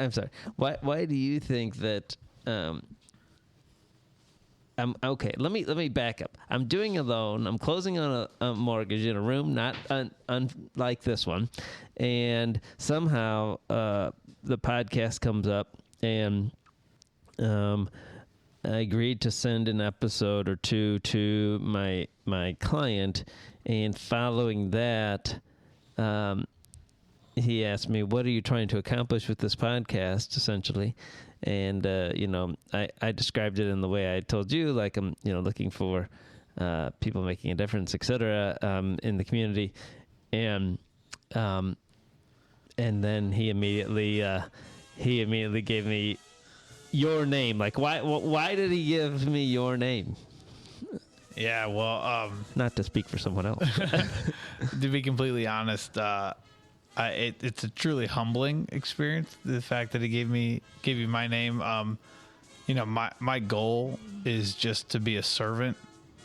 I'm sorry. Why do you think that? Okay. Let me back up. I'm doing a loan. I'm closing on a mortgage in a room not unlike this one, and somehow the podcast comes up, and I agreed to send an episode or two to my client, and following that, he asked me, "What are you trying to accomplish with this podcast?" Essentially, and I described it in the way I told you, like I'm looking for people making a difference, etc., in the community, and then he immediately gave me your name. Like, why did he give me your name? Yeah, well, not to speak for someone else. To be completely honest, it's a truly humbling experience. The fact that he gave you my name. My goal is just to be a servant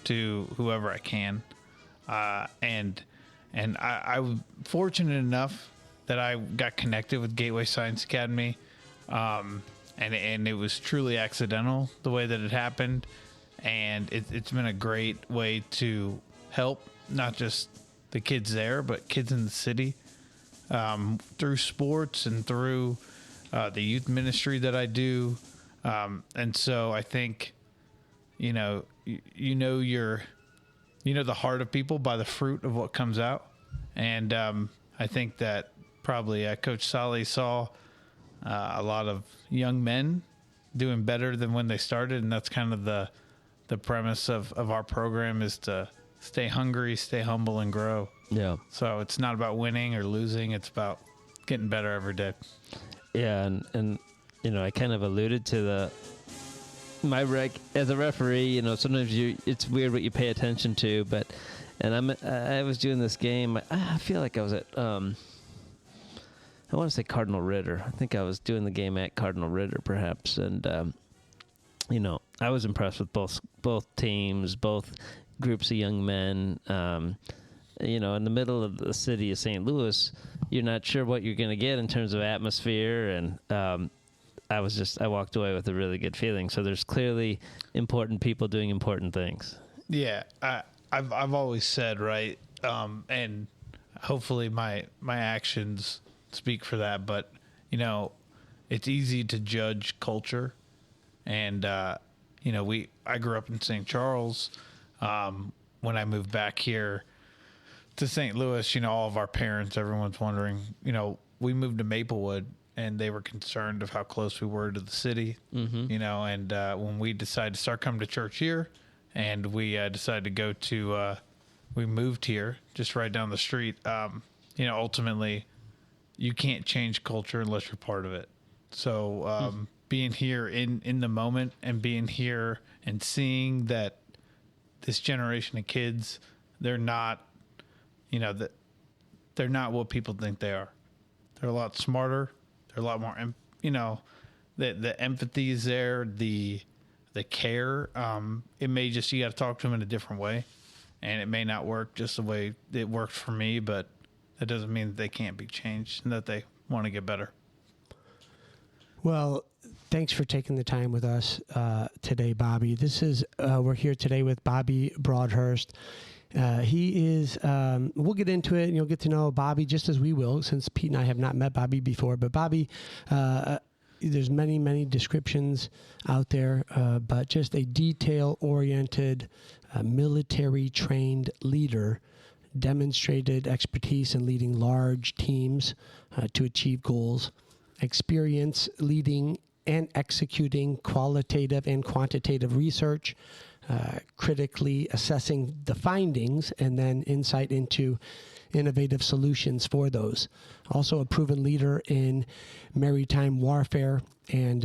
to whoever I can, and I was fortunate enough that I got connected with Gateway Science Academy. And it was truly accidental the way that it happened, and it's been a great way to help not just the kids there, but kids in the city through sports and through the youth ministry that I do. And so I think, you know the heart of people by the fruit of what comes out, and I think that probably Coach Solly saw a lot of young men doing better than when they started, and that's kind of the premise of our program, is to stay hungry, stay humble, and grow. Yeah. So it's not about winning or losing; it's about getting better every day. Yeah, and I kind of alluded to as a referee. Sometimes it's weird what you pay attention to, I was doing this game. I feel like I was at I want to say Cardinal Ritter. I think I was doing the game at Cardinal Ritter, perhaps. And, I was impressed with both teams, both groups of young men. In the middle of the city of St. Louis, you're not sure what you're going to get in terms of atmosphere. And I walked away with a really good feeling. So there's clearly important people doing important things. Yeah, I've always said, right, and hopefully my actions speak for that, but it's easy to judge culture, and I grew up in St. Charles. When I moved back here to St. Louis, all of our parents, everyone's wondering, we moved to Maplewood, and they were concerned of how close we were to the city. Mm-hmm. And when we decided to start coming to church here, and we decided to go to we moved here just right down the street, ultimately you can't change culture unless you're part of it. So being here in the moment, and being here and seeing that this generation of kids, they're not, they're not what people think they are. They're a lot smarter. They're a lot more, the empathy is there, the care. It may just, you got to talk to them in a different way, and it may not work just the way it worked for me, but that doesn't mean that they can't be changed and that they want to get better. Well, thanks for taking the time with us today, Bobby. We're here today with Bobby Broadhurst. He is, we'll get into it, and you'll get to know Bobby just as we will, since Pete and I have not met Bobby before. But Bobby, there's many, many descriptions out there, but just a detail-oriented, military-trained leader, demonstrated expertise in leading large teams to achieve goals, experience leading and executing qualitative and quantitative research, critically assessing the findings, and then insight into innovative solutions for those. Also a proven leader in maritime warfare and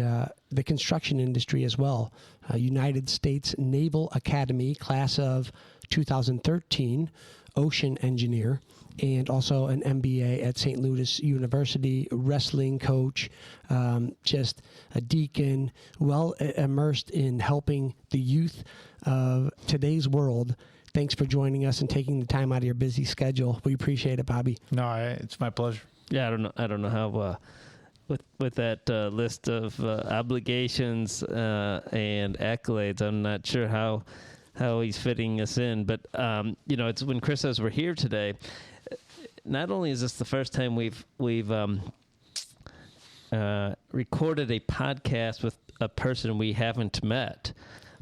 the construction industry as well. United States Naval Academy, class of 2013, ocean engineer, and also an MBA at St. Louis University, wrestling coach, just a deacon, well immersed in helping the youth of today's world. Thanks for joining us and taking the time out of your busy schedule. We appreciate it, Bobby. No, it's my pleasure. Yeah, I don't know how with that list of obligations and accolades. I'm not sure how he's fitting us in, but it's when Chris says we're here today. Not only is this the first time we've recorded a podcast with a person we haven't met,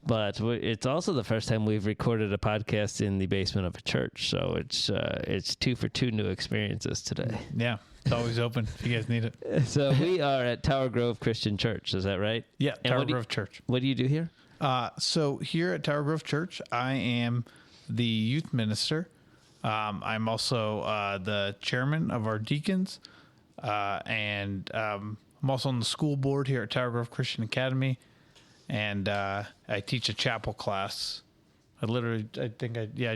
but it's also the first time we've recorded a podcast in the basement of a church. So it's 2 for 2 new experiences today. Yeah, it's always open if you guys need it. So we are at Tower Grove Christian Church. Is that right? Yeah, Tower Grove Church. What do you do here? So here at Tower Grove Church, I am the youth minister. I'm also the chairman of our deacons, and I'm also on the school board here at Tower Grove Christian Academy, and I teach a chapel class. I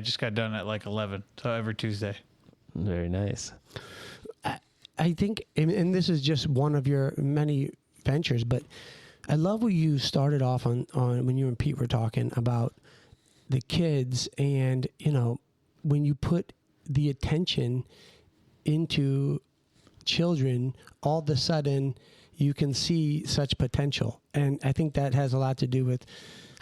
just got done at like 11, so every Tuesday. Very nice. I think, and this is just one of your many ventures, but I love what you started off on when you and Pete were talking about the kids, and when you put the attention into children, all of a sudden you can see such potential. And I think that has a lot to do with,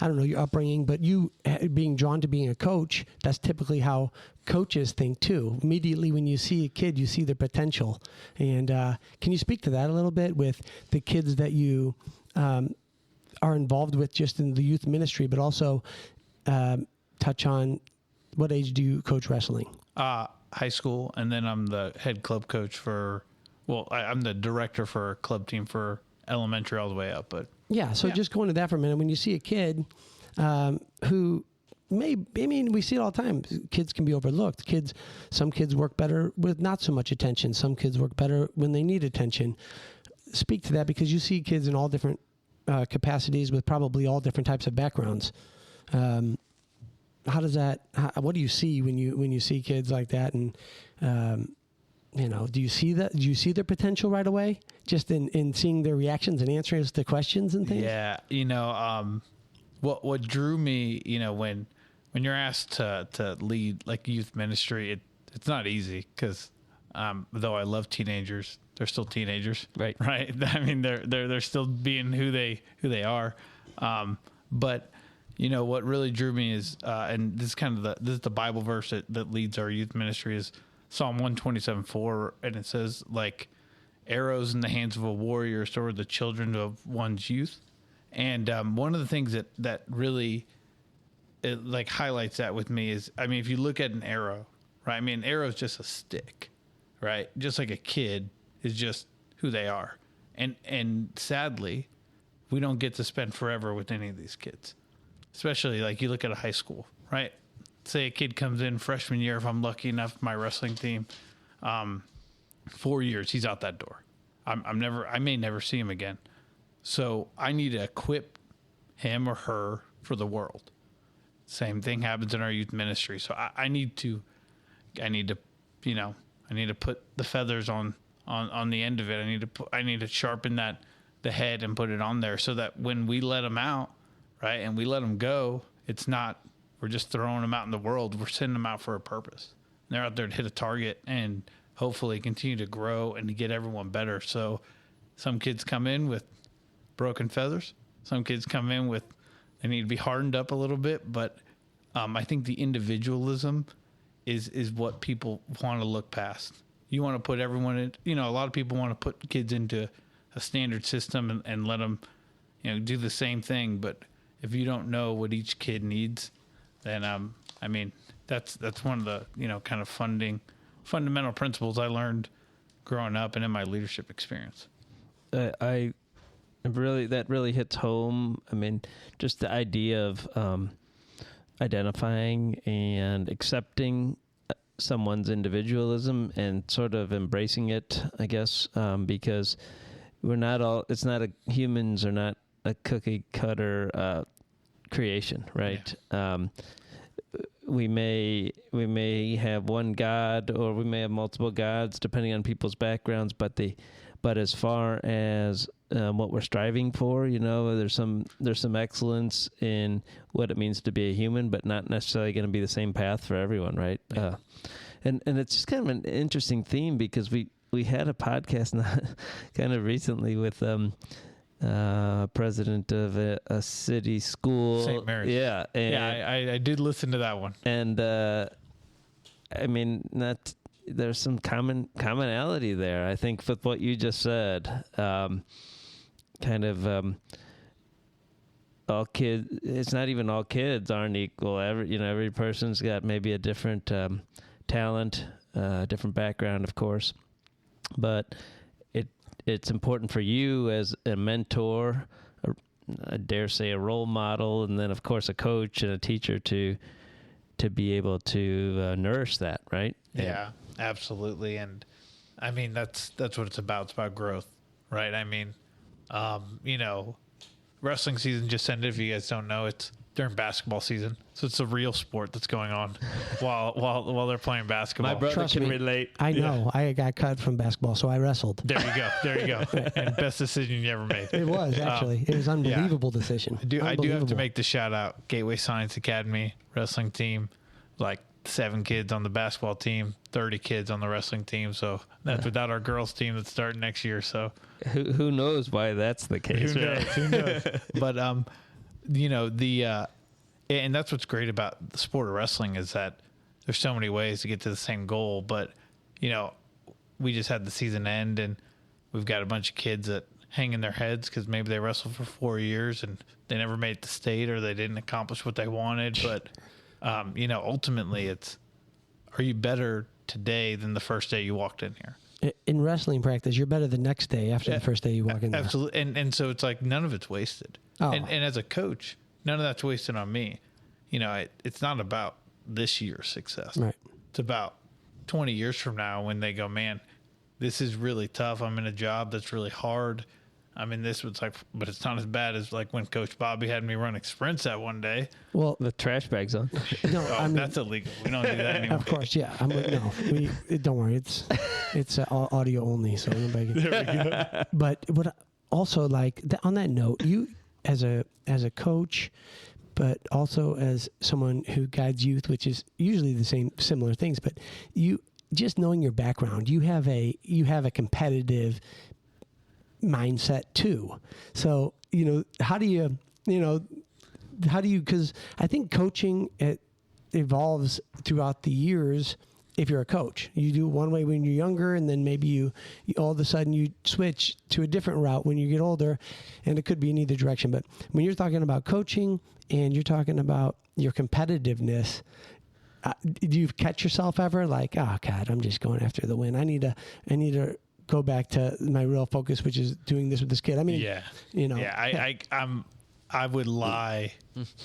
your upbringing, but you being drawn to being a coach. That's typically how coaches think too. Immediately when you see a kid, you see their potential. And can you speak to that a little bit with the kids that you are involved with just in the youth ministry, but also touch on what age do you coach wrestling? High school, and then I'm the head club coach I'm the director for a club team for elementary all the way up. But just going to that for a minute. When you see a kid who we see it all the time. Kids can be overlooked. Some kids work better with not so much attention. Some kids work better when they need attention. Speak to that, because you see kids in all different capacities with probably all different types of backgrounds. What do you see when you see kids like that? And, do you see that? Do you see their potential right away just in seeing their reactions and answers to questions and things? Yeah. What drew me, when you're asked to lead like youth ministry, it's not easy, because though I love teenagers, they're still teenagers, right? I mean, they're still being who they are. But what really drew me is, and this is the Bible verse that leads our youth ministry, is Psalm 127:4, and it says, like, arrows in the hands of a warrior, so are the children of one's youth. And one of the things that really highlights that with me is, if you look at an arrow, right? An arrow is just a stick, right? Just like a kid is just who they are. And sadly, we don't get to spend forever with any of these kids. Especially like you look at a high school, right? Say a kid comes in freshman year, if I'm lucky enough, my wrestling team, 4 years, he's out that door. I may never see him again. So I need to equip him or her for the world. Same thing happens in our youth ministry. So I need to put the feathers on the end of it. I need to sharpen the head and put it on there, so that when we let them out, right, and we let them go, it's not, we're just throwing them out in the world. We're sending them out for a purpose. And they're out there to hit a target and hopefully continue to grow and to get everyone better. So some kids come in with broken feathers. Some kids come in with, they need to be hardened up a little bit. But I think the individualism is what people want to look past. You want to put everyone in, a lot of people want to put kids into a standard system and let them, do the same thing. But if you don't know what each kid needs, then that's one of the kind of fundamental principles I learned growing up and in my leadership experience. That really hits home. Just the idea of identifying and accepting someone's individualism and sort of embracing it, I guess, because humans are not a cookie cutter creation, right? Yeah. We may have one God, or we may have multiple gods, depending on people's backgrounds. But as far as what we're striving for, there's some excellence in what it means to be a human, but not necessarily going to be the same path for everyone, right? Yeah. And it's just kind of an interesting theme, because we had a podcast kind of recently with president of a city school, St. Mary's. Yeah, and, yeah. I did listen to that one, and I mean there's some commonality there. I think with what you just said, kind of. All kids, it's not even all kids aren't equal. Every person's got maybe a different talent, different background, of course. But it's important for you as a mentor, I dare say a role model, and then of course a coach and a teacher to be able to nourish that, right? Yeah, absolutely. And I mean that's what it's about. It's about growth, right? I mean, wrestling season just ended. If you guys don't know, it's during basketball season, so it's a real sport that's going on while they're playing basketball. My brother Trust can me, relate. I know. I got cut from basketball, so I wrestled. There you go. And best decision you ever made. It was actually. It was an unbelievable decision. I do have to make the shout out. Gateway Science Academy wrestling team, like 7 kids on the basketball team, 30 kids on the wrestling team. So that's without our girls team that's starting next year. So Who knows why that's the case? Who knows? But and that's what's great about the sport of wrestling is that there's so many ways to get to the same goal. But we just had the season end, and we've got a bunch of kids that hang in their heads because maybe they wrestled for 4 years and they never made the state or they didn't accomplish what they wanted. But ultimately, it's, are you better today than the first day you walked in here? In wrestling practice, you're better the next day after the first day you walk in there. Absolutely. And so it's like none of it's wasted. Oh. And as a coach, none of that's wasted on me. It's not about this year's success. Right. It's about 20 years from now when they go, man, this is really tough. I'm in a job that's really hard. I'm in this, but it's not as bad as like when Coach Bobby had me running sprints that one day. Well, The trash bag's on. no, I mean, That's illegal. We don't do that anymore. of course, yeah. Don't worry. It's audio only, so nobody. There we go. But what also on that note, you as a coach, but also as someone who guides youth, which is usually similar things. But you just knowing your background, you have a competitive mindset too. So how do you because I think coaching it evolves throughout the years. If you're a coach, you do it one way when you're younger, and then maybe you all of a sudden you switch to a different route when you get older, and it could be in either direction. But when you're talking about coaching and you're talking about your competitiveness, do you catch yourself ever like, oh God, I'm just going after the win. I need to go back to my real focus, which is doing this with this kid. I mean, I would lie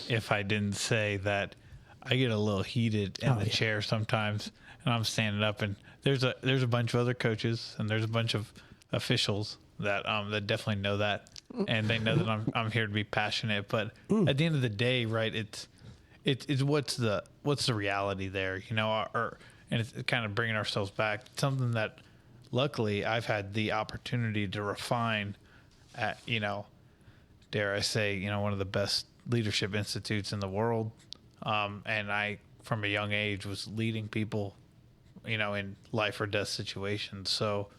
if I didn't say that I get a little heated in the chair sometimes, and I'm standing up, and there's a bunch of other coaches and there's a bunch of officials that definitely know that, and they know that I'm here to be passionate. But at the end of the day, right, it's what's the reality there, and it's kind of bringing ourselves back. It's something that luckily I've had the opportunity to refine at, dare I say, one of the best leadership institutes in the world. And I, from a young age, was leading people, in life or death situations. So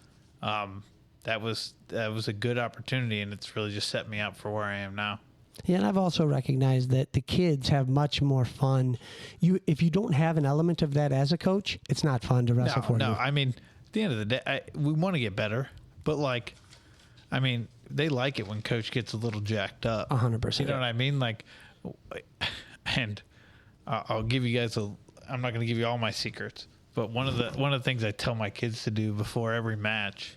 that was a good opportunity, and it's really just set me up for where I am now. Yeah, and I've also recognized that the kids have much more fun. If you don't have an element of that as a coach, it's not fun to wrestle for you. No, I mean, at the end of the day, we want to get better, but they like it when coach gets a little jacked up. 100%. You know what I mean? And I'll give you guys I'm not going to give you all my secrets, but one of the things I tell my kids to do before every match,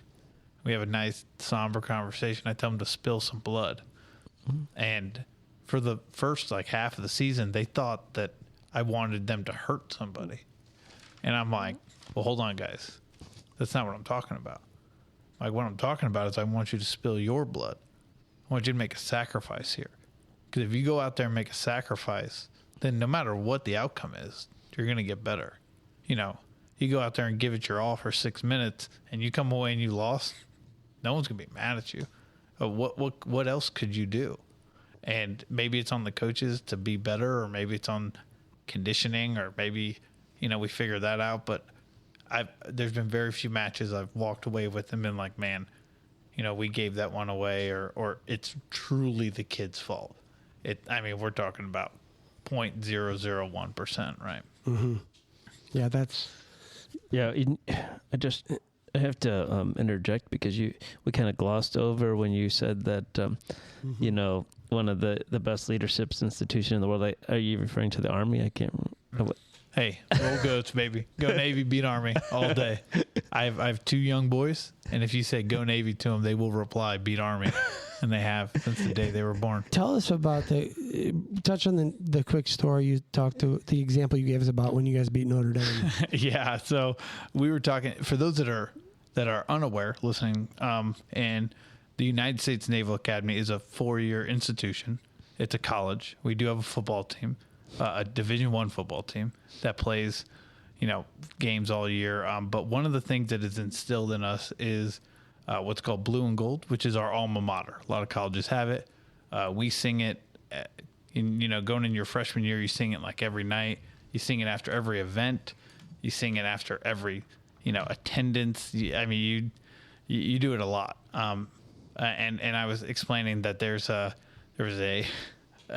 we have a nice somber conversation. I tell them to spill some blood. And for the first half of the season, they thought that I wanted them to hurt somebody. And I'm like, well, hold on, guys. That's not what I'm talking about. What I'm talking about is I want you to spill your blood. I want you to make a sacrifice here. Because if you go out there and make a sacrifice, then no matter what the outcome is, you're going to get better. You go out there and give it your all for 6 minutes, and you come away and you lost, no one's going to be mad at you. What else could you do? And maybe it's on the coaches to be better, or maybe it's on conditioning, or maybe, we figure that out. But there's been very few matches I've walked away with and been like, man, we gave that one away, or it's truly the kid's fault. We're talking about 0.001%, right? Mm-hmm. Yeah, that's. Yeah, I have to interject because we kind of glossed over when you said that, one of the best leadership institution in the world. Are you referring to the Army? I can't remember. Hey, roll goats, baby. Go Navy, beat Army all day. I have 2 young boys, and if you say go Navy to them, they will reply beat Army, and they have since the day they were born. Tell us about touch on the quick story you talked to, the example you gave us about when you guys beat Notre Dame. Yeah, so we were talking, for those that are unaware listening, and the United States Naval Academy is a 4-year institution. It's a college. We do have a football team, a Division I football team that plays, games all year. But one of the things that is instilled in us is what's called blue and gold, which is our alma mater. A lot of colleges have it. We sing it, going in your freshman year, you sing it like every night. You sing it after every event. You sing it after every, attendance. You do it a lot. And I was explaining that there was a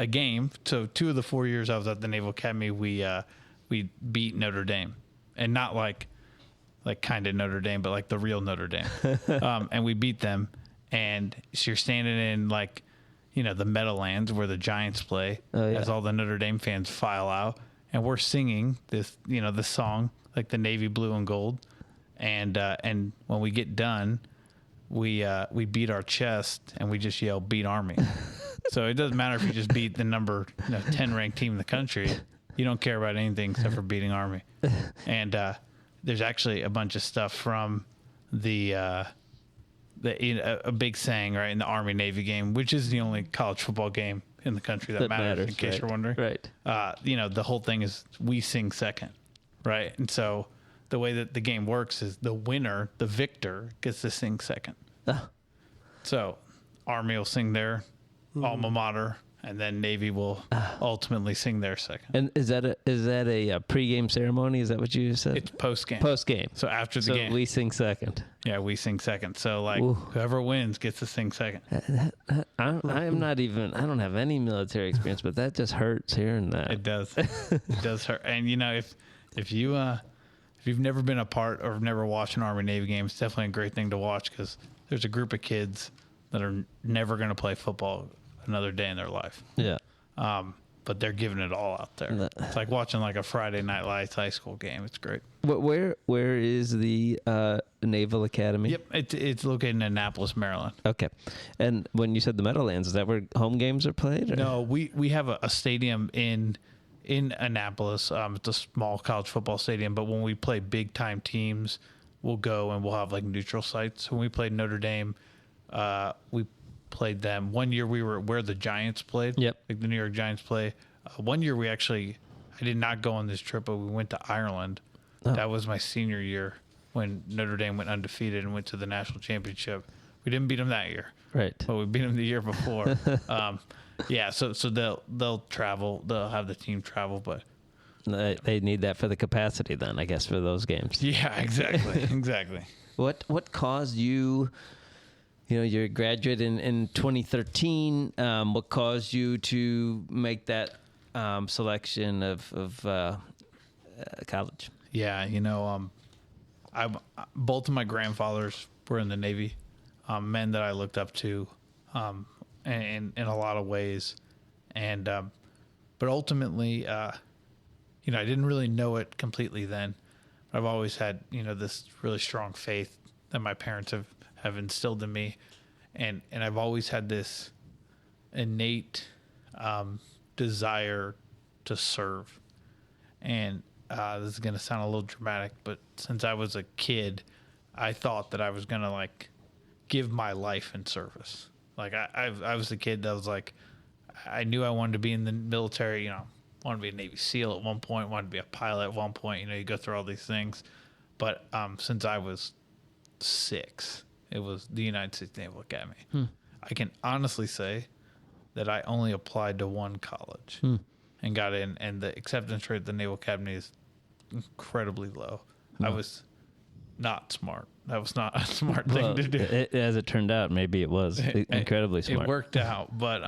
game. So 2 of the 4 years I was at the Naval Academy, we beat Notre Dame, and not like kind of Notre Dame, but like the real Notre Dame. And we beat them. And so you're standing in the Meadowlands where the Giants play, as all the Notre Dame fans file out, and we're singing this, this song, like the Navy blue and gold. And when we get done, we beat our chest and we just yell beat Army. So it doesn't matter if you just beat the number 10 ranked team in the country. You don't care about anything except for beating Army. And there's actually a bunch of stuff from a big saying, right, in the Army Navy game, which is the only college football game in the country that matters, in case you're wondering. Right. The whole thing is we sing second, right? And so the way that the game works is the winner, the victor, gets to sing second. So Army will sing their alma mater, and then Navy will ultimately sing their second. And is that a pregame ceremony? Is that what you said? It's post-game. Post-game. So after the game. we sing second. Yeah, we sing second. So whoever wins gets to sing second. I don't have any military experience, but that just hurts hearing that. It does. It does hurt. And if you've never been a part or never watched an Army Navy game, it's definitely a great thing to watch, because there's a group of kids that are never going to play football another day in their life. Yeah. But they're giving it all out there. It's like watching like a Friday Night Lights high school game. It's great. Where is the Naval Academy? Yep, it's located in Annapolis, Maryland. Okay. And when you said the Meadowlands, is that where home games are played? Or? No, we have a stadium in Annapolis. It's a small college football stadium, but when we play big time teams, we'll go and we'll have like neutral sites. When we played Notre Dame, we played them. One year we were where the Giants played. Yep. Like the New York Giants play. One year I did not go on this trip, but we went to Ireland. Oh. That was my senior year when Notre Dame went undefeated and went to the national championship. We didn't beat them that year. Right. But we beat them the year before. So they'll travel. They'll have the team travel, but they need that for the capacity then, I guess, for those games. Yeah, exactly. Exactly. What caused you, you're a graduate in 2013. What caused you to make that selection of college? Yeah, both of my grandfathers were in the Navy, men that I looked up to, in a lot of ways, and but ultimately, I didn't really know it completely then. But I've always had this really strong faith that my parents have instilled in me, and I've always had this innate desire to serve. And this is going to sound a little dramatic, but since I was a kid, I thought that I was going to give my life in service. I was a kid that was I knew I wanted to be in the military, wanted to be a Navy SEAL at one point, wanted to be a pilot at one point, you go through all these things. But since I was 6, it was the United States Naval Academy. I can honestly say that I only applied to one college and got in, and the acceptance rate at the Naval Academy is incredibly low. not smart. That was not a smart Well, thing to do. as it turned out, maybe it was incredibly smart. It worked out, but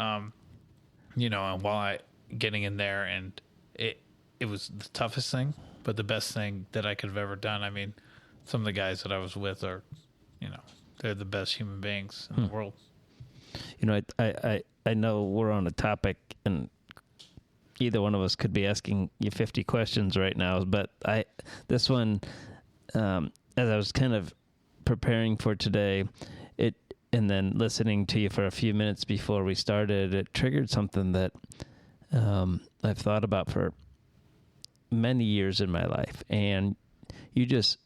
you know, and while getting in there, and it was the toughest thing, but the best thing that I could have ever done. I mean, some of the guys that I was with are, you know, they're the best human beings in the world. You know, I know we're on a topic, and either one of us could be asking you 50 questions right now, but this one, as I was kind of preparing for today, and then listening to you for a few minutes before we started, it triggered something that I've thought about for many years in my life. And you just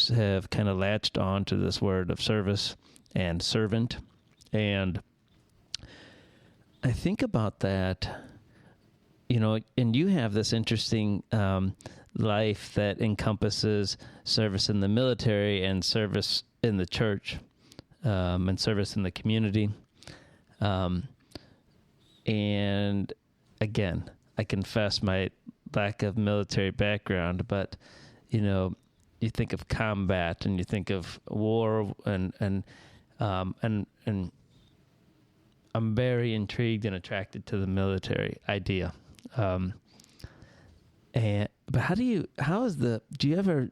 have kind of latched on to this word of service and servant. And I think about that, you know, and you have this interesting life that encompasses service in the military and service in the church, and service in the community. And again, I confess my lack of military background, but, you know, you think of combat and you think of war, and I'm very intrigued and attracted to the military idea. But do you ever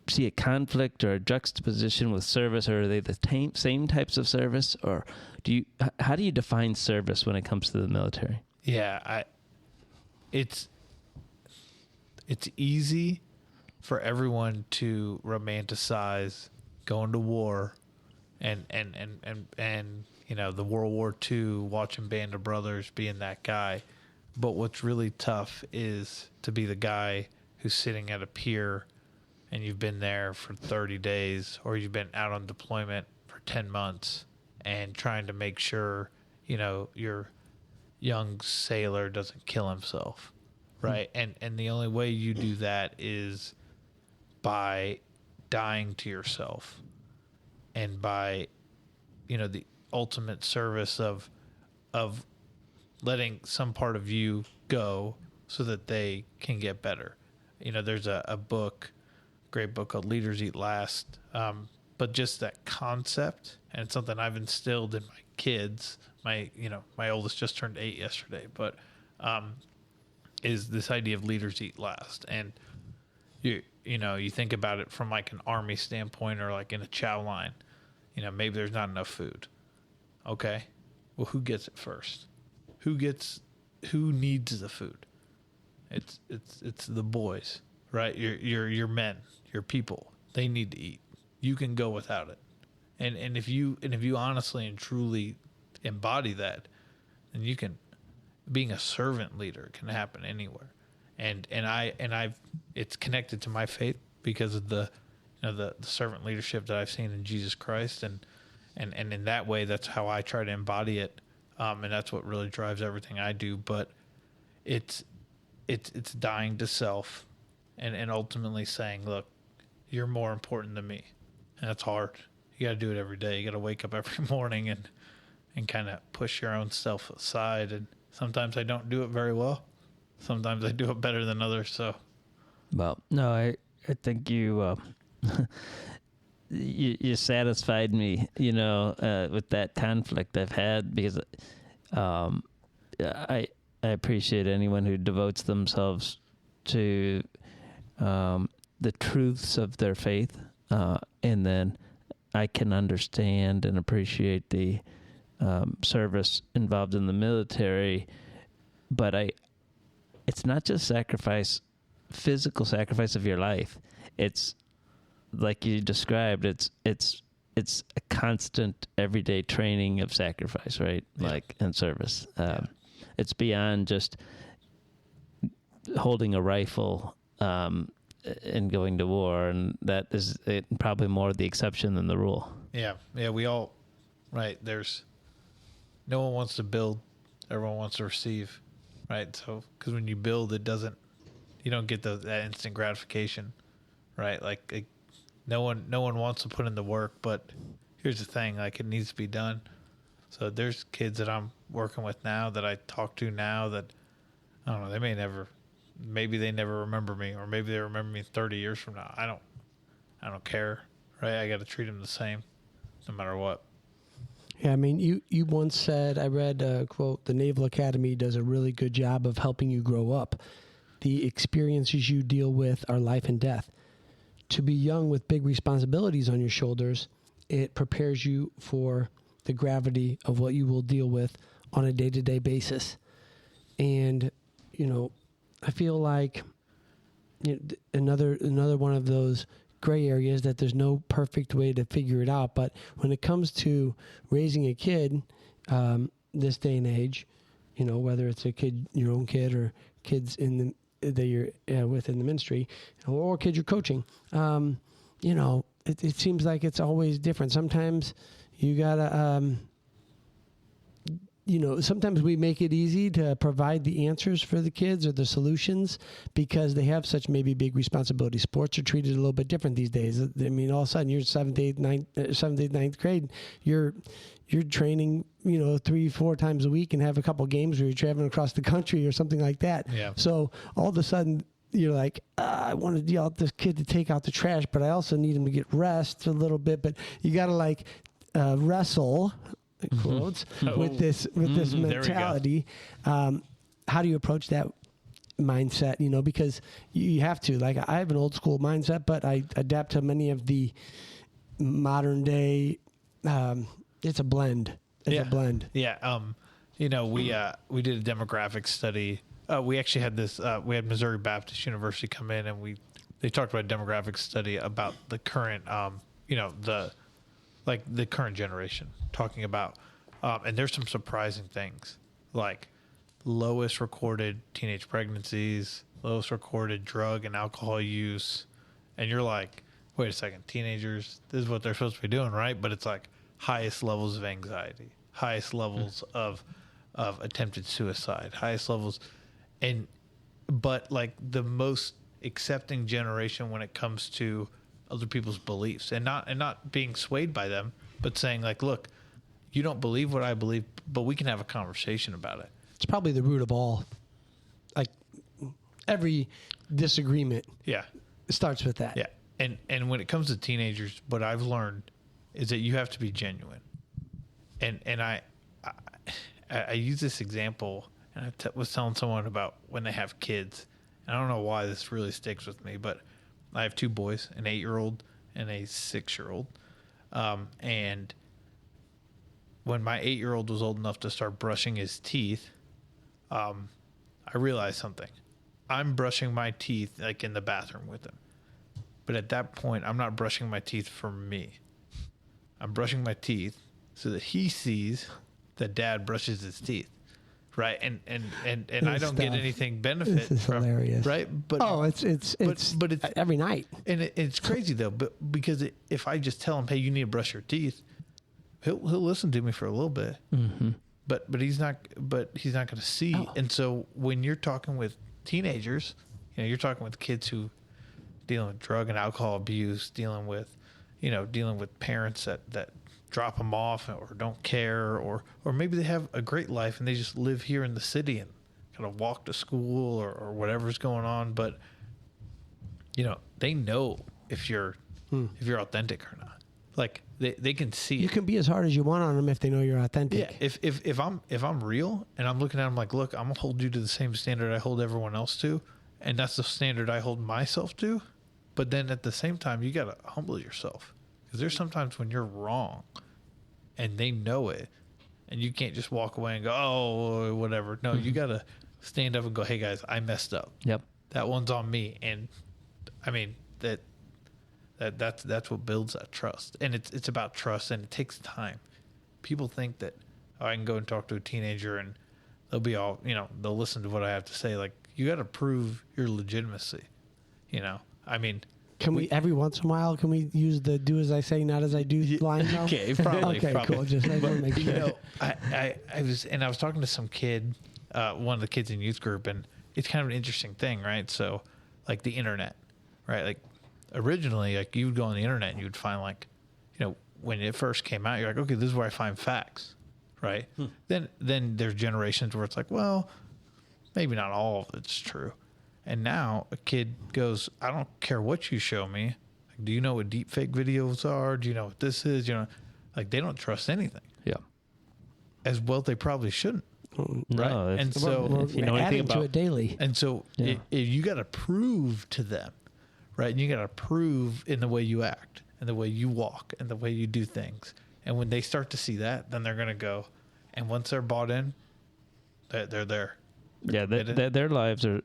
see a conflict or a juxtaposition with service, or are they the same types of service, or how do you define service when it comes to the military? Yeah, it's easy for everyone to romanticize going to war and you know, the World War II, watching Band of Brothers, being that guy. But what's really tough is to be the guy who's sitting at a pier and you've been there for 30 days, or you've been out on deployment for 10 months and trying to make sure, you know, your young sailor doesn't kill himself, right? And the only way you do that is by dying to yourself, and by, you know, the ultimate service of letting some part of you go so that they can get better. You know, there's a great book called Leaders Eat Last. But just that concept, and it's something I've instilled in my kids. My oldest just turned 8 yesterday, but is this idea of leaders eat last. And you think about it from like an army standpoint, or like in a chow line. You know, maybe there's not enough food. Okay, well, who gets it first? Who needs the food? It's the boys, right? Your men, your people. They need to eat. You can go without it. And if you honestly and truly embody that, then you can. Being a servant leader can happen anywhere. And I've it's connected to my faith because of the servant leadership that I've seen in Jesus Christ, and in that way, that's how I try to embody it. And that's what really drives everything I do. But it's dying to self, and ultimately saying, look, you're more important than me. And that's hard. You got to do it every day. You got to wake up every morning and kind of push your own self aside. And sometimes I don't do it very well. Sometimes I do it better than others. So, well, no, I think you you satisfied me, with that conflict I've had, because I appreciate anyone who devotes themselves to the truths of their faith, and then I can understand and appreciate the service involved in the military, but it's not just physical sacrifice of your life. It's like you described. It's a constant, everyday training of sacrifice, right? Yeah. And service. It's beyond just holding a rifle and going to war, and that is probably more the exception than the rule. Yeah, we all, right? No one wants to build, everyone wants to receive, right? So, because when you build, you don't get that instant gratification, right? Like no one wants to put in the work, but here's the thing, like, it needs to be done. So there's kids that I'm working with now that I talk to now that, I don't know, maybe they never remember me, or maybe they remember me 30 years from now. I don't care. right? I got to treat them the same, no matter what. Yeah, I mean, you once said, I read a quote, the Naval Academy does a really good job of helping you grow up. The experiences you deal with are life and death. To be young with big responsibilities on your shoulders, it prepares you for the gravity of what you will deal with on a day-to-day basis. And, you know, I feel like another one of those gray areas that there's no perfect way to figure it out. But when it comes to raising a kid this day and age, you know, whether it's a kid, your own kid, or kids that you're with in the ministry, or kids you're coaching, you know, it seems like it's always different. Sometimes you gotta, you know, sometimes we make it easy to provide the answers for the kids or the solutions because they have such maybe big responsibilities. Sports are treated a little bit different these days. I mean, all of a sudden you're 7th, 8th, 9th grade. You're training, you know, 3-4 times a week and have a couple games where you're traveling across the country or something like that. Yeah. So all of a sudden you're like, I want to yell at this kid to take out the trash, but I also need him to get rest a little bit. But you got to like wrestle, quotes, with this mentality. How do you approach that mindset? You know, because you have to. Like, I have an old school mindset, but I adapt to many of the modern day. It's a blend. It's a blend. Yeah. You know, we did a demographic study. We actually had this. We had Missouri Baptist University come in, and they talked about a demographic study about the current. You know, the current generation, talking about, and there's some surprising things, like lowest recorded teenage pregnancies, lowest recorded drug and alcohol use, and you're like, wait a second, teenagers, this is what they're supposed to be doing, right? But it's like highest levels of anxiety, highest levels of attempted suicide, highest levels, but like the most accepting generation when it comes to other people's beliefs, and not being swayed by them, but saying like, look, you don't believe what I believe, but we can have a conversation about it. It's probably the root of all, like, every disagreement. Yeah. Starts with that. Yeah. And when it comes to teenagers, what I've learned is that you have to be genuine. And I use this example, and I was telling someone about when they have kids. And I don't know why this really sticks with me, but I have 2 boys, an 8-year-old and a 6-year-old. And when my 8-year-old was old enough to start brushing his teeth, I realized something. I'm brushing my teeth like in the bathroom with him. But at that point, I'm not brushing my teeth for me. I'm brushing my teeth so that he sees that dad brushes his teeth. Right. And I don't get anything benefit this is from hilarious. Right. But it's every night. And it's crazy though, because if I just tell him, hey, you need to brush your teeth, he'll listen to me for a little bit. Mm-hmm. But he's not going to see. Oh. And so when you're talking with teenagers, you know, you're talking with kids who dealing with drug and alcohol abuse, dealing with parents that drop them off or don't care, or maybe they have a great life and they just live here in the city and kind of walk to school or whatever's going on. But, you know, they know if you're authentic or not. Like they can see you it. can be as hard as you want on them if they know you're authentic. Yeah. If I'm real and I'm looking at them like, look, I'm gonna hold you to the same standard I hold everyone else to, and that's the standard I hold myself to. But then at the same time, you gotta humble yourself, because there's sometimes when you're wrong, and they know it, and you can't just walk away and go, oh, whatever. No, you gotta stand up and go, hey guys, I messed up. Yep. That one's on me. And I mean that's what builds that trust. And it's about trust, and it takes time. People think that, I can go and talk to a teenager and they'll be all, you know, they'll listen to what I have to say. Like, you got to prove your legitimacy. You know, I mean, can we every once in a while, can we use the do as I say, not as I do line now? Okay, probably. Cool. Just I want to make sure. You know, I was talking to some kid, one of the kids in youth group, and it's kind of an interesting thing, right? So, like the internet, right? Like originally, like you would go on the internet and you would find, like, you know, when it first came out, you're like, okay, this is where I find facts, right? Then there's generations where it's like, well, maybe not all of it's true. And now a kid goes, I don't care what you show me. Do you know what deep fake videos are? Do you know what this is? You know, like they don't trust anything. Yeah. As well, they probably shouldn't. No, And so if you know anything adding to about it daily. And so you got to prove to them, right? And you got to prove in the way you act and the way you walk and the way you do things. And when they start to see that, then they're going to go. And once they're bought in, they're there. Their lives are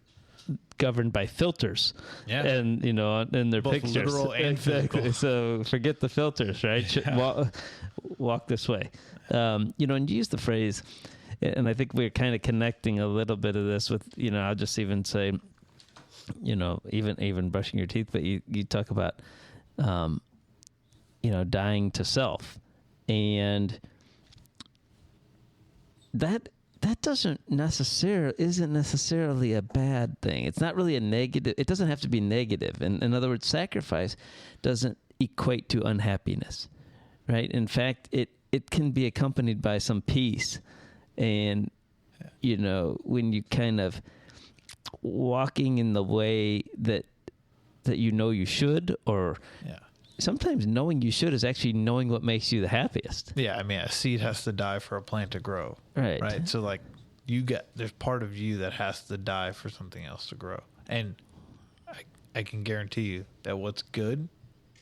governed by filters. Yeah. And, you know, and their Both pictures. literal and exactly. physical. So forget the filters, right? Yeah. Walk this way. You know, and you use the phrase, and I think we're kind of connecting a little bit of this with, you know, I'll just even say, you know, even brushing your teeth, but you talk about, you know, dying to self. And that isn't necessarily a bad thing. It's not really a negative. It doesn't have to be negative. And in other words, sacrifice doesn't equate to unhappiness, right? In fact, it can be accompanied by some peace. And, you know, when you kind of walking in the way that you know you should, or sometimes knowing you should is actually knowing what makes you the happiest. Yeah, I mean, a seed has to die for a plant to grow. Right. So, like, there's part of you that has to die for something else to grow. And I can guarantee you that what's good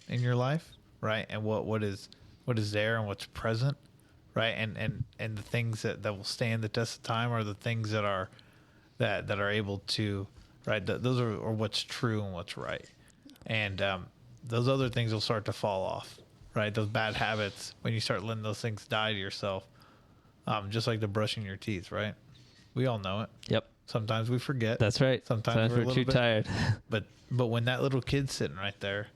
in your life, right, and what is there and what's present, right, and the things that will stand the test of time are the things that are able to, right, those are what's true and what's right. And those other things will start to fall off, right? Those bad habits, when you start letting those things die to yourself, just like the brushing your teeth, right? We all know it. Yep. Sometimes we forget. That's right. Sometimes we're too tired. But when that little kid's sitting right there,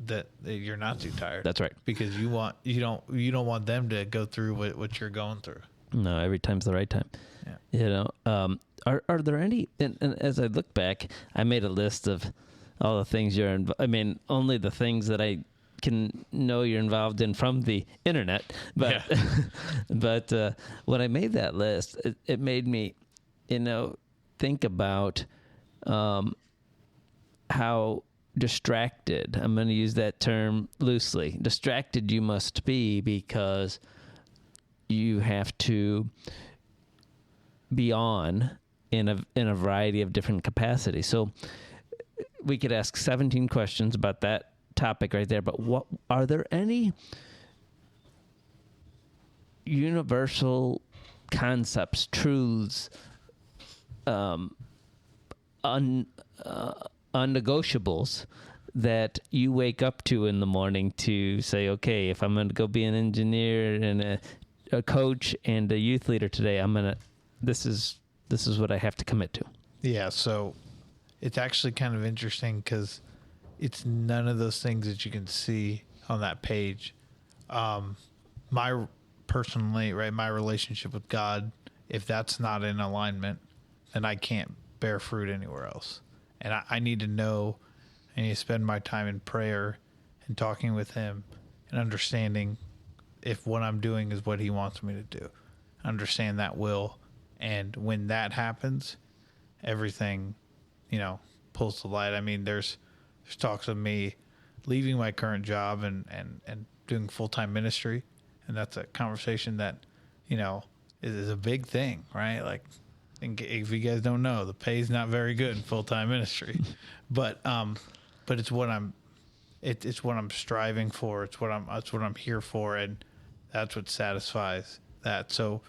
that you're not too tired. That's right. Because you don't want them to go through what you're going through. No, every time's the right time. Yeah. You know, are there any? And as I look back, I made a list of all the things only the things that I can know you're involved in from the internet. But but when I made that list, it made me, you know, think about how distracted, I'm going to use that term loosely, distracted you must be, because you have to be on in a variety of different capacities. So we could ask 17 questions about that topic right there, but what are there any universal concepts, truths, unnegotiables that you wake up to in the morning to say, okay, if I'm going to go be an engineer and a coach and a youth leader today, this is what I have to commit to? Yeah. So it's actually kind of interesting because it's none of those things that you can see on that page. My relationship with God, if that's not in alignment, then I can't bear fruit anywhere else. And I need to know, I need to spend my time in prayer and talking with him and understanding if what I'm doing is what he wants me to do. Understand that will. And when that happens, everything, you know, pulls to light. I mean, there's talks of me leaving my current job and doing full-time ministry. And that's a conversation that, you know, is a big thing, right? Like, if you guys don't know, the pay's not very good in full-time ministry, but it's what I'm striving for. It's what I'm here for. And that's what satisfies that. So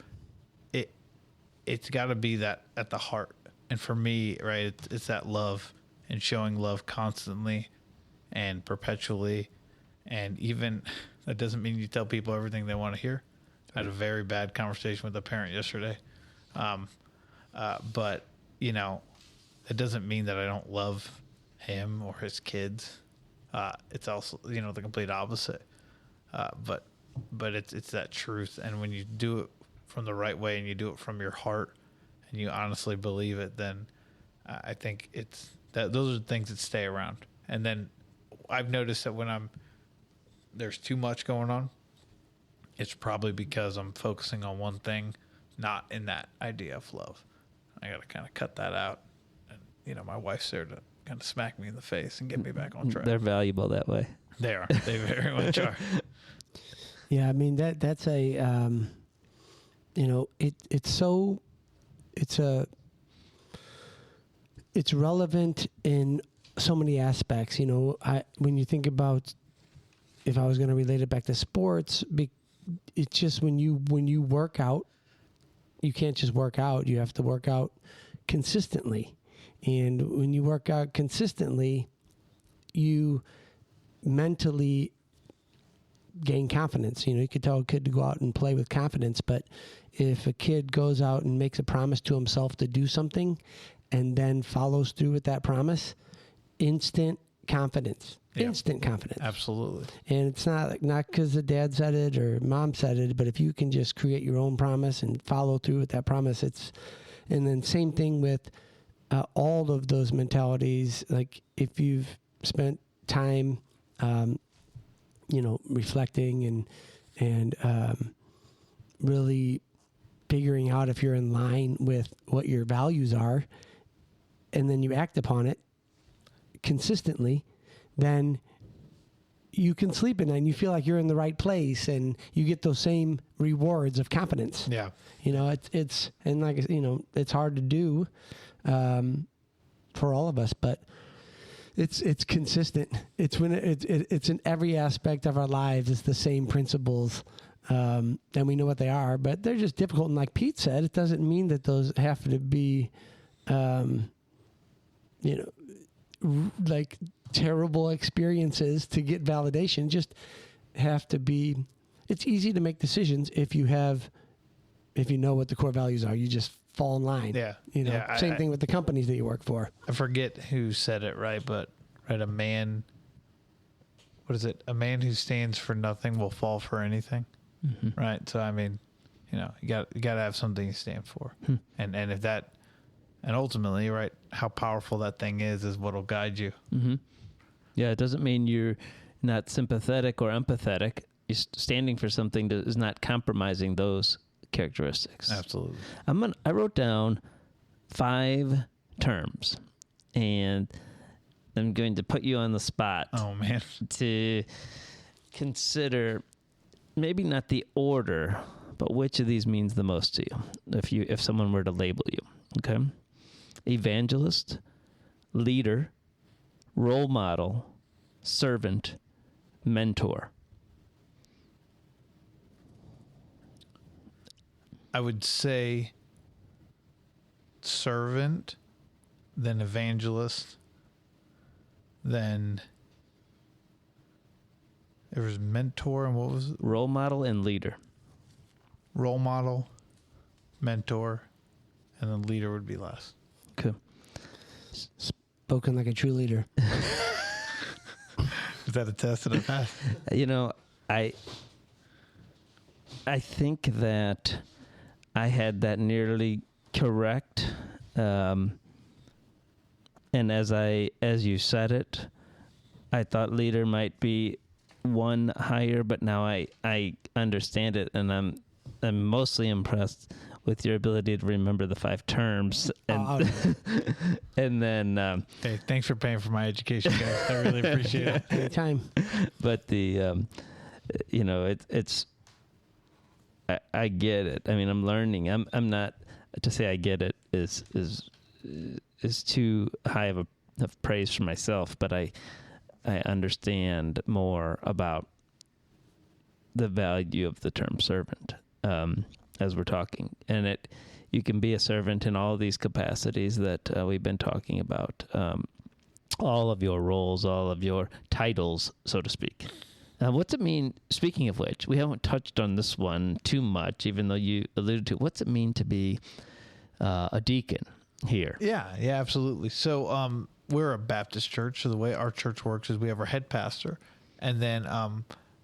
it's got to be that at the heart. And for me, right, it's that love and showing love constantly and perpetually. And even that doesn't mean you tell people everything they want to hear. I had a very bad conversation with a parent yesterday. But, you know, it doesn't mean that I don't love him or his kids. It's also, you know, the complete opposite. But it's that truth. And when you do it from the right way and you do it from your heart and you honestly believe it, then I think it's that those are the things that stay around. And then I've noticed that when there's too much going on, it's probably because I'm focusing on one thing, not in that idea of love. I got to kind of cut that out. And, you know, my wife's there to kind of smack me in the face and get me back on track. They're valuable that way. They are. They very much are. Yeah, I mean that's a it's relevant in so many aspects. When you think about, if I was going to relate it back to sports, it's just when you work out, you can't just work out. You have to work out consistently, and when you work out consistently, you mentally gain confidence. You could tell a kid to go out and play with confidence, but if a kid goes out and makes a promise to himself to do something and then follows through with that promise, instant confidence. Yeah. Instant confidence. Absolutely. And it's not because the dad said it or mom said it, but if you can just create your own promise and follow through with that promise, and then same thing with all of those mentalities. Like if you've spent time reflecting and really figuring out if you're in line with what your values are, and then you act upon it consistently, then you can sleep at night and you feel like you're in the right place and you get those same rewards of confidence. Yeah. It's hard to do for all of us, but it's consistent. It's when it's in every aspect of our lives. It's the same principles, and we know what they are, but they're just difficult. And like Pete said, it doesn't mean that those have to be, like terrible experiences to get validation. Just have to be. It's easy to make decisions if you know what the core values are. You just fall in line. Yeah. Same thing with the companies that you work for. I forget who said it, but a man, what is it? A man who stands for nothing will fall for anything. Mm-hmm. Right. So, I mean, you got to have something you stand for. And if that, and ultimately, right, how powerful that thing is what'll guide you. Mm-hmm. Yeah. It doesn't mean you're not sympathetic or empathetic. You're standing for something that is not compromising those characteristics. Absolutely. I wrote down 5 terms, and I'm going to put you on the spot. Oh man. To consider maybe not the order, but which of these means the most to you if someone were to label you. Okay? Evangelist, leader, role model, servant, mentor. I would say servant, then evangelist, then there was mentor, and what was it? Role model and leader. Role model, mentor, and then leader would be last. Okay. Spoken like a true leader. Is that a test that I passed? I think that I had that nearly correct. And as you said it, I thought leader might be one higher, but now I understand it, and I'm mostly impressed with your ability to remember the 5 terms. And and then hey, thanks for paying for my education, guys. I really appreciate it. Anytime. But the it's I get it. I mean, I'm learning. I'm not, to say I get it is too high of praise for myself, but I understand more about the value of the term servant as we're talking. And you can be a servant in all of these capacities that we've been talking about, all of your roles, all of your titles, so to speak. What's it mean, speaking of which, we haven't touched on this one too much, even though you alluded to it. What's it mean to be a deacon here? Yeah, absolutely. So we're a Baptist church, so the way our church works is we have our head pastor, and then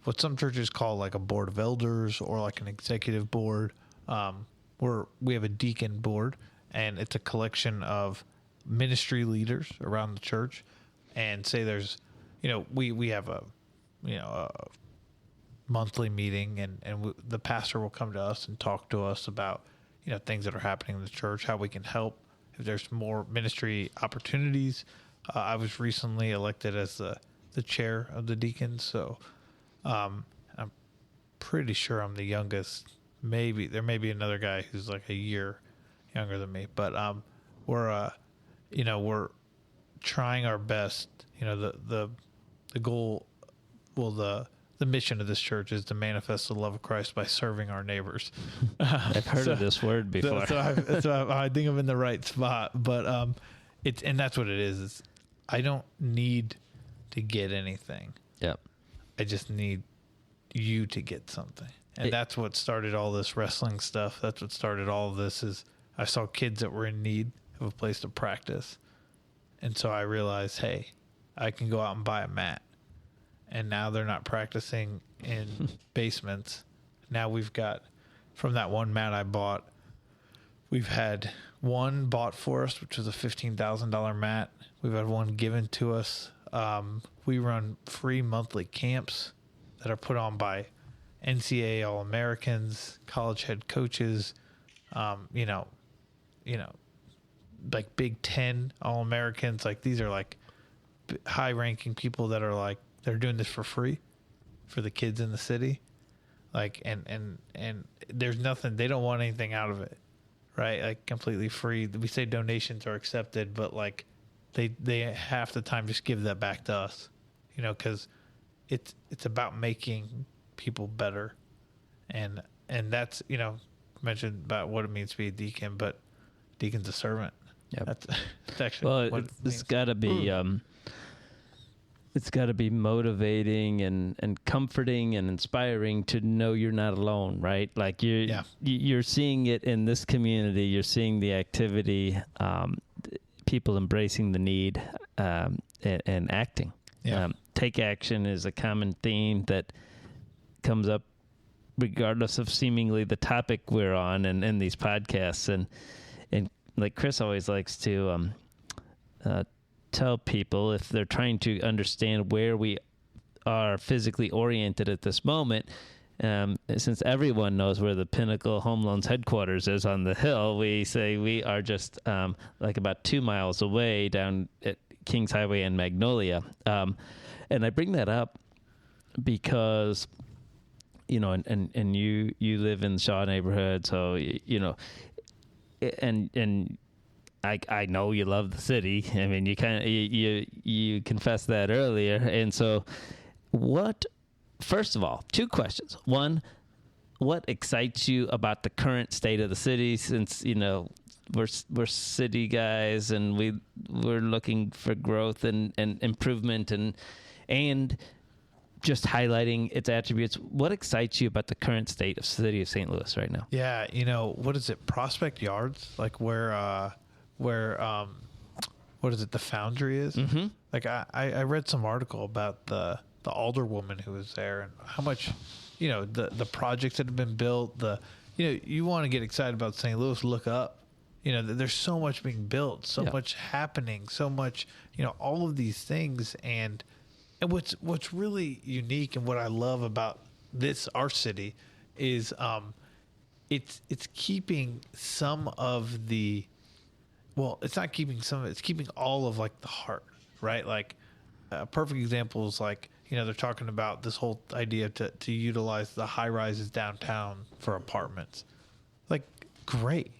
what some churches call like a board of elders or like an executive board. We have a deacon board, and it's a collection of ministry leaders around the church. And say there's, we have a monthly meeting, and the pastor will come to us and talk to us about, things that are happening in the church, how we can help, if there's more ministry opportunities, I was recently elected as the chair of the deacons, so I'm pretty sure I'm the youngest. Maybe there may be another guy who's like a year younger than me, but we're trying our best. The goal, well, the mission of this church is to manifest the love of Christ by serving our neighbors. I've heard of this word before. So I think I'm in the right spot, but and that's what it is. I don't need to get anything. Yep. I just need you to get something. And that's what started all this wrestling stuff. That's what started all of this. Is I saw kids that were in need of a place to practice. And so I realized, hey, I can go out and buy a mat. And now they're not practicing in basements. Now we've got, from that one mat I bought, we've had one bought for us, which was a $15,000 mat. We've had one given to us. We run free monthly camps that are put on by NCAA All-Americans, college head coaches, like Big Ten All-Americans. Like, these are like high-ranking people that are like, they're doing this for free for the kids in the city. Like, and there's nothing, they don't want anything out of it, right? Like, completely free. We say donations are accepted, but like they half the time just give that back to us, because it's about making people better. And that's, mentioned about what it means to be a deacon, but deacon's a servant. Yep. That's actually what it's got to be it's got to be motivating and comforting and inspiring to know you're not alone, right? Like you're seeing it in this community. You're seeing the activity, people embracing the need, and acting. Yeah. Take action is a common theme that comes up regardless of seemingly the topic we're on and these podcasts. And like Chris always likes to tell people, if they're trying to understand where we are physically oriented at this moment, since everyone knows where the Pinnacle Home Loans headquarters is on the hill, we say we are just like about 2 miles away down at Kings Highway in Magnolia. And I bring that up because, and you live in the Shaw neighborhood, so, and I know you love the city. I mean, you confessed that earlier. And so first of all, 2 questions. One, what excites you about the current state of the city, since, we're city guys and we're looking for growth and improvement and just highlighting its attributes. What excites you about the current state of the city of St. Louis right now? Yeah. What is it? Prospect Yards? Like where what is it? The Foundry is? Mm-hmm. Like I read some article about the alderwoman who was there and how much, the projects that have been built, you want to get excited about St. Louis, look up, there's so much being built, so much happening, so much, all of these things. And what's really unique and what I love about our city is, it's keeping some of the, well, it's not keeping some of it, it's keeping all of like the heart, right? Like a perfect example is like, they're talking about this whole idea to utilize the high rises downtown for apartments. Like, great.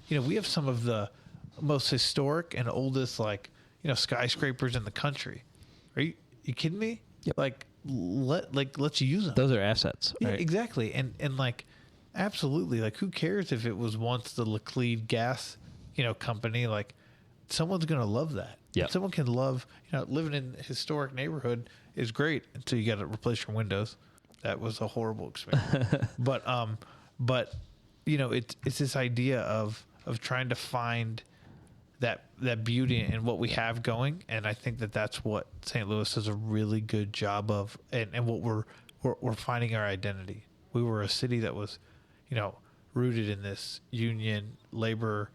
We have some of the most historic and oldest, like, skyscrapers in the country. Are you kidding me? Yep. Let's use them. Those are assets. Right? Yeah, exactly. And like, absolutely. Like, who cares if it was once the Laclede gas, company? Like, someone's going to love that. Yeah. Someone can love, living in a historic neighborhood is great until you got to replace your windows. That was a horrible experience. but it's this idea of trying to find that beauty in what we have going. And I think that's what St. Louis does a really good job of, and what we're finding our identity. We were a city that was, rooted in this union labor,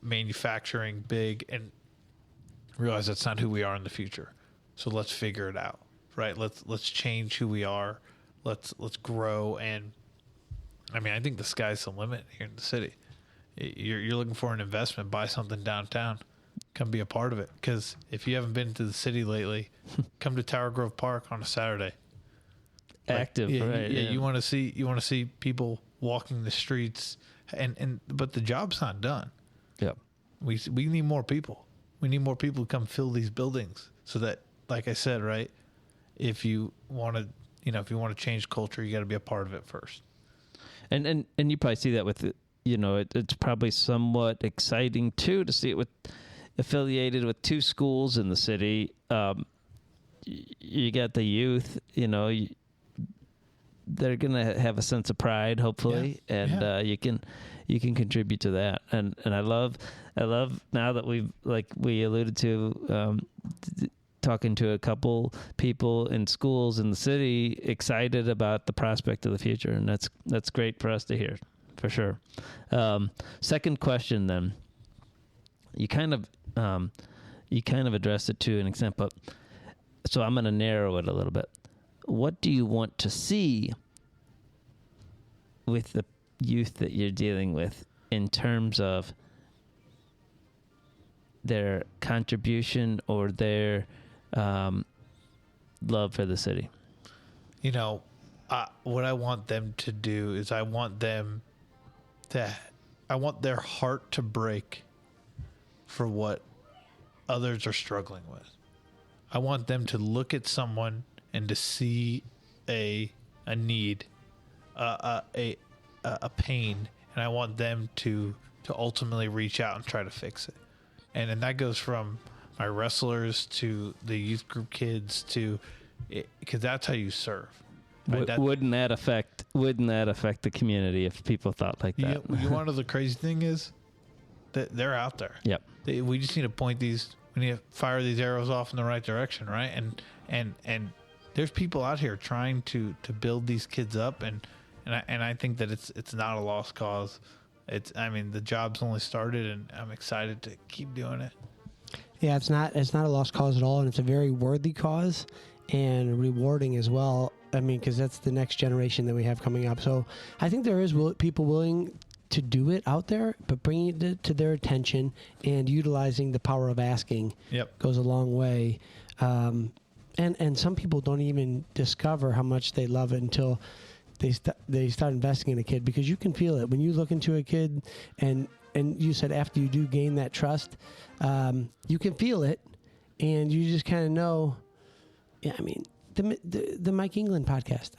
manufacturing big, and realize that's not who we are in the future. So let's figure it out, right? Let's change who we are. Let's grow. And I mean, I think the sky's the limit here in the city. You're looking for an investment, buy something downtown. come be a part of it. Because if you haven't been to the city lately, come to Tower Grove Park on a Saturday. Active, right? Yeah, you want to see people walking the streets, but the job's not done. Yep. We need more people. We need more people to come fill these buildings, so that, like I said, right, if you want to change culture, you got to be a part of it first. And you probably see that with it's probably somewhat exciting too to see it with affiliated with two schools in the city. You got the youth, they're gonna have a sense of pride, hopefully, and you can contribute to that. And I love now that we alluded to talking to a couple people in schools in the city excited about the prospect of the future, and that's great for us to hear, for sure. Second question, then, you kind of addressed it to an extent, but so I'm going to narrow it a little bit. What do you want to see with the youth that you're dealing with in terms of their contribution or their love for the city? What I want them to do is I want their heart to break for what others are struggling with. I want them to look at someone and to see a need, a pain, and I want them to ultimately reach out and try to fix it. And that goes from my wrestlers to the youth group kids because that's how you serve. Right? Wouldn't that affect the community if people thought like that? You want to know the crazy thing is that they're out there. Yep. We just need to we need to fire these arrows off in the right direction, right? And there's people out here trying to build these kids up, and I think that it's not a lost cause. The job's only started, and I'm excited to keep doing it. Yeah, it's not a lost cause at all, and it's a very worthy cause and rewarding as well. Because that's the next generation that we have coming up. So I think there is people willing to do it out there, but bringing it to their attention and utilizing the power of asking goes a long way. And some people don't even discover how much they love it until they start investing in a kid, because you can feel it when you look into a kid, and you said after you do gain that trust, you can feel it, and you just kind of know. Yeah, the Mike England podcast.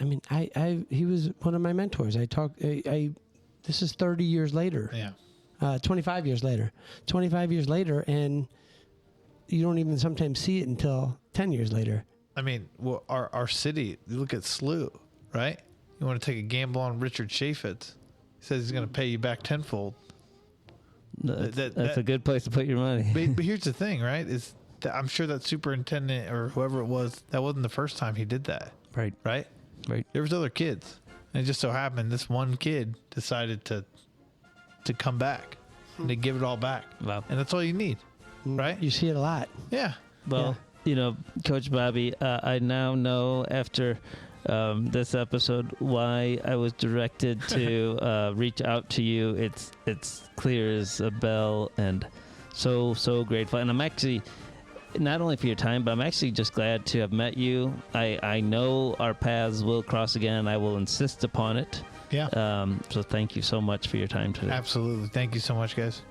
He was one of my mentors. This is 30 years later. Yeah. 25 years later. 25 years later, and you don't even sometimes see it until 10 years later. Our city, you look at SLU, right? You want to take a gamble on Richard Chaffetz. He says he's going to pay you back tenfold. That's a good place to put your money. But here's the thing, right? I'm sure that superintendent or whoever it was, that wasn't the first time he did that. Right. Right? Right. There was other kids. And it just so happened this one kid decided to come back and to give it all back. Wow. And that's all you need. Right? You see it a lot. Yeah. Well, Coach Bobby, I now know after this episode why I was directed to reach out to you. It's clear as a bell, and so grateful. And I'm actually, not only for your time, but I'm actually just glad to have met you. I know our paths will cross again, and I will insist upon it. Yeah. So thank you so much for your time today. Absolutely. Thank you so much, guys.